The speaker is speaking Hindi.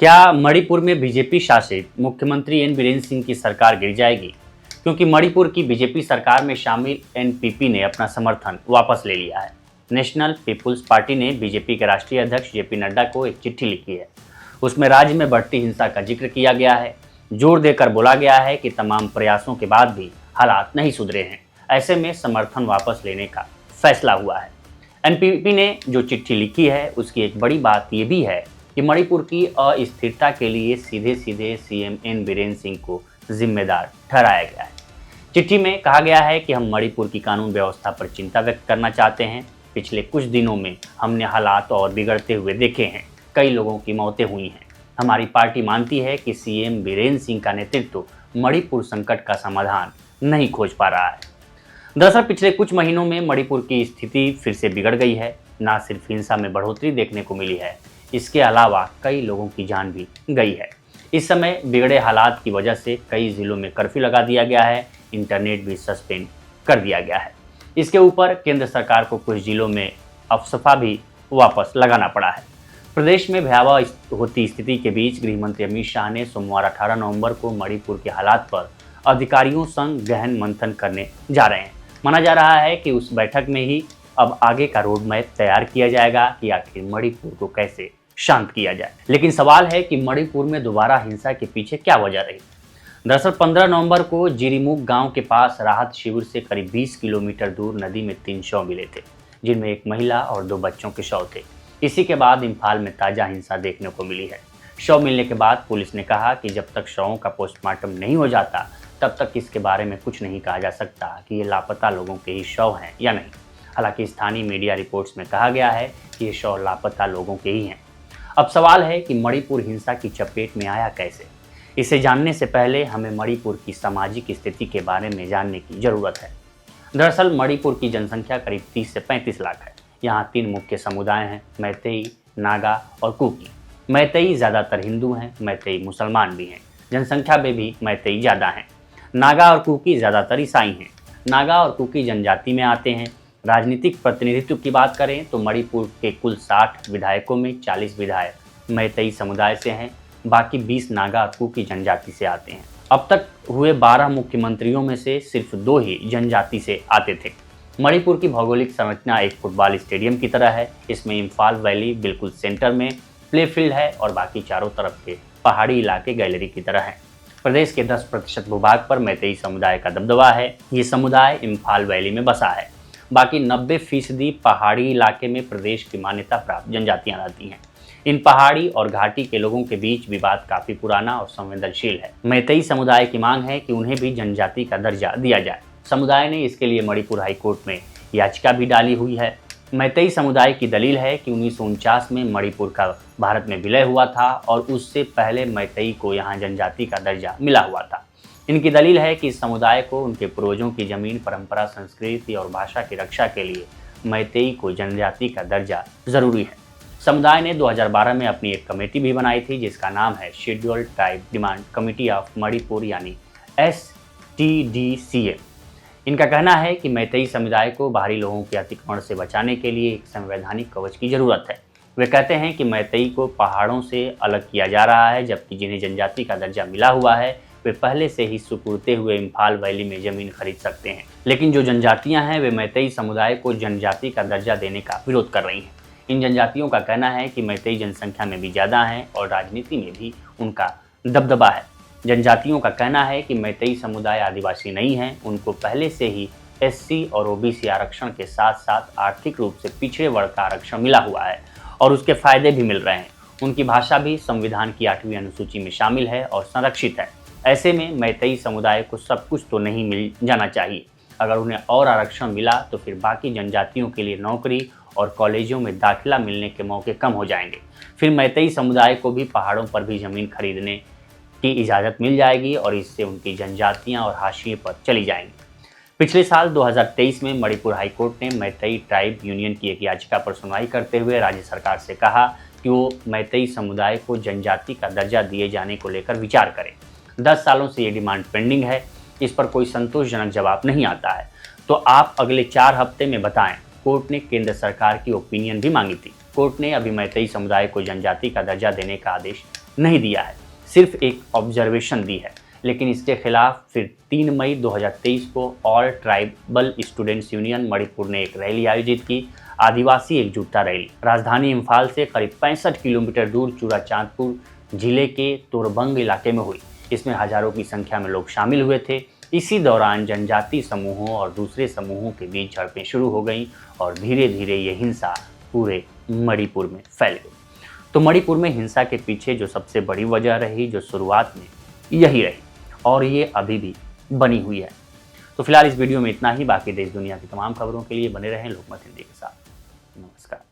क्या मणिपुर में बीजेपी शासित मुख्यमंत्री एन बीरेन सिंह की सरकार गिर जाएगी? क्योंकि मणिपुर की बीजेपी सरकार में शामिल एनपीपी ने अपना समर्थन वापस ले लिया है। नेशनल पीपुल्स पार्टी ने बीजेपी के राष्ट्रीय अध्यक्ष जेपी नड्डा को एक चिट्ठी लिखी है। उसमें राज्य में बढ़ती हिंसा का जिक्र किया गया है। जोर देकर बोला गया है कि तमाम प्रयासों के बाद भी हालात नहीं सुधरे हैं। ऐसे में समर्थन वापस लेने का फैसला हुआ है। एनपीपी ने जो चिट्ठी लिखी है उसकी एक बड़ी बात यह भी है कि मणिपुर की अस्थिरता के लिए सीधे सीधे सीएम एन बीरेन सिंह को जिम्मेदार ठहराया गया है। चिट्ठी में कहा गया है कि हम मणिपुर की कानून व्यवस्था पर चिंता व्यक्त करना चाहते हैं। पिछले कुछ दिनों में हमने हालात और बिगड़ते हुए देखे हैं। कई लोगों की मौतें हुई हैं। हमारी पार्टी मानती है कि सीएम बीरेन सिंह का नेतृत्व मणिपुर संकट का समाधान नहीं खोज पा रहा है। दरअसल पिछले कुछ महीनों में मणिपुर की स्थिति फिर से बिगड़ गई है। न सिर्फ हिंसा में बढ़ोतरी देखने को मिली है, इसके अलावा कई लोगों की जान भी गई है। इस समय बिगड़े हालात की वजह से कई जिलों में कर्फ्यू लगा दिया गया है। इंटरनेट भी सस्पेंड कर दिया गया है। इसके ऊपर केंद्र सरकार को कुछ जिलों में अफसफा भी वापस लगाना पड़ा है। प्रदेश में भयावह होती स्थिति के बीच गृह मंत्री अमित शाह ने सोमवार 18 नवंबर को मणिपुर के हालात पर अधिकारियों संग गहन मंथन करने जा रहे हैं। माना जा रहा है कि उस बैठक में ही अब आगे का रोड मैप तैयार किया जाएगा कि आखिर मणिपुर को कैसे शांत किया जाए। लेकिन सवाल है कि मणिपुर में दोबारा हिंसा के पीछे क्या वजह रही। दरअसल 15 नवंबर को जिरीमुख गांव के पास राहत शिविर से करीब 20 किलोमीटर दूर नदी में 3 शव मिले थे, जिनमें एक महिला और 2 बच्चों के शव थे। इसी के बाद इम्फाल में ताजा हिंसा देखने को मिली है। शव मिलने के बाद पुलिस ने कहा कि जब तक शवों का पोस्टमार्टम नहीं हो जाता तब तक इसके बारे में कुछ नहीं कहा जा सकता कि ये लापता लोगों के ही शव हैं या नहीं। हालांकि स्थानीय मीडिया रिपोर्ट्स में कहा गया है कि ये शव लापता लोगों के ही हैं। अब सवाल है कि मणिपुर हिंसा की चपेट में आया कैसे। इसे जानने से पहले हमें मणिपुर की सामाजिक स्थिति के बारे में जानने की जरूरत है। दरअसल मणिपुर की जनसंख्या करीब 30 से 35 लाख है। यहाँ 3 मुख्य समुदाय हैं, मैतेई, नागा और कुकी। मैतेई ज़्यादातर हिंदू हैं, मैतेई मुसलमान भी हैं। जनसंख्या में भी मैतेई ज़्यादा हैं। नागा और कुकी ज़्यादातर ईसाई हैं। नागा और कुकी जनजाति में आते हैं। राजनीतिक प्रतिनिधित्व की बात करें तो मणिपुर के कुल 60 विधायकों में 40 विधायक मैतेई समुदाय से हैं। बाकी 20 नागा और कुकी जनजाति से आते हैं। अब तक हुए 12 मुख्यमंत्रियों में से सिर्फ 2 ही जनजाति से आते थे। मणिपुर की भौगोलिक संरचना एक फुटबॉल स्टेडियम की तरह है। इसमें इम्फाल वैली बिल्कुल सेंटर में प्ले फील्ड है और बाकी चारों तरफ के पहाड़ी इलाके गैलरी की तरह हैं। प्रदेश के 10% भूभाग पर मैतेई समुदाय का दबदबा है। ये समुदाय इम्फाल वैली में बसा है। बाकी 90% पहाड़ी इलाके में प्रदेश की मान्यता प्राप्त जनजातियां रहती हैं। इन पहाड़ी और घाटी के लोगों के बीच विवाद काफ़ी पुराना और संवेदनशील है। मैतेई समुदाय की मांग है कि उन्हें भी जनजाति का दर्जा दिया जाए। समुदाय ने इसके लिए मणिपुर हाईकोर्ट में याचिका भी डाली हुई है। मैतेई समुदाय की दलील है कि 1949 में मणिपुर का भारत में विलय हुआ था और उससे पहले मैतेई को यहाँ जनजाति का दर्जा मिला हुआ था। इनकी दलील है कि इस समुदाय को उनके पूर्वजों की जमीन, परंपरा, संस्कृति और भाषा की रक्षा के लिए मैतेई को जनजाति का दर्जा जरूरी है। समुदाय ने 2012 में अपनी एक कमेटी भी बनाई थी जिसका नाम है scheduled tribe demand committee of Manipur यानी STDCM। इनका कहना है कि मैतेई समुदाय को बाहरी लोगों के अतिक्रमण से बचाने के लिए एक संवैधानिक कवच की जरूरत है। वे कहते हैं कि मैतेई को पहाड़ों से अलग किया जा रहा है, जबकि जिन्हें जनजाति का दर्जा मिला हुआ है वे पहले से ही सुपुरते हुए इम्फाल वैली में जमीन खरीद सकते हैं। लेकिन जो जनजातियां हैं वे मैतेई समुदाय को जनजाति का दर्जा देने का विरोध कर रही हैं। इन जनजातियों का कहना है कि मैतेई जनसंख्या में भी ज़्यादा हैं और राजनीति में भी उनका दबदबा है। जनजातियों का कहना है कि मैतेई समुदाय आदिवासी नहीं है। उनको पहले से ही SC और OBC आरक्षण के साथ साथ आर्थिक रूप से पिछड़े वर्ग का आरक्षण मिला हुआ है और उसके फायदे भी मिल रहे हैं। उनकी भाषा भी संविधान की 8वीं अनुसूची में शामिल है और संरक्षित है। ऐसे में मैतेई समुदाय को सब कुछ तो नहीं मिल जाना चाहिए। अगर उन्हें और आरक्षण मिला तो फिर बाकी जनजातियों के लिए नौकरी और कॉलेजों में दाखिला मिलने के मौके कम हो जाएंगे। फिर मैतेई समुदाय को भी पहाड़ों पर भी ज़मीन खरीदने की इजाज़त मिल जाएगी और इससे उनकी जनजातियां और हाशिए पर चली जाएंगी। पिछले साल 2023 में मणिपुर हाईकोर्ट ने मैतेई ट्राइब यूनियन की एक याचिका पर सुनवाई करते हुए राज्य सरकार से कहा कि वो मैतेई समुदाय को जनजाति का दर्जा दिए जाने को लेकर विचार करे। 10 सालों से ये डिमांड पेंडिंग है। इस पर कोई संतोषजनक जवाब नहीं आता है। तो आप अगले 4 हफ्ते में बताएं। कोर्ट ने केंद्र सरकार की ओपिनियन भी मांगी थी। कोर्ट ने अभी मैतेई समुदाय को जनजाति का दर्जा देने का आदेश नहीं दिया है, सिर्फ एक ऑब्जर्वेशन दी है। लेकिन इसके खिलाफ फिर 3 मई 2023 को all tribal students union Manipur ने एक रैली आयोजित की। आदिवासी एकजुटता रैली राजधानी इम्फाल से करीब 65 किलोमीटर दूर चूड़ाचांदपुर जिले के तोरबंग इलाके में हुई। इसमें हजारों की संख्या में लोग शामिल हुए थे। इसी दौरान जनजातीय समूहों और दूसरे समूहों के बीच झड़पें शुरू हो गईं और धीरे धीरे ये हिंसा पूरे मणिपुर में फैल गई। तो मणिपुर में हिंसा के पीछे जो सबसे बड़ी वजह रही, जो शुरुआत में यही रही और ये अभी भी बनी हुई है। तो फिलहाल इस वीडियो में इतना ही। बाकी देश दुनिया की तमाम खबरों के लिए बने रहें लोकमत हिंदी के साथ। नमस्कार।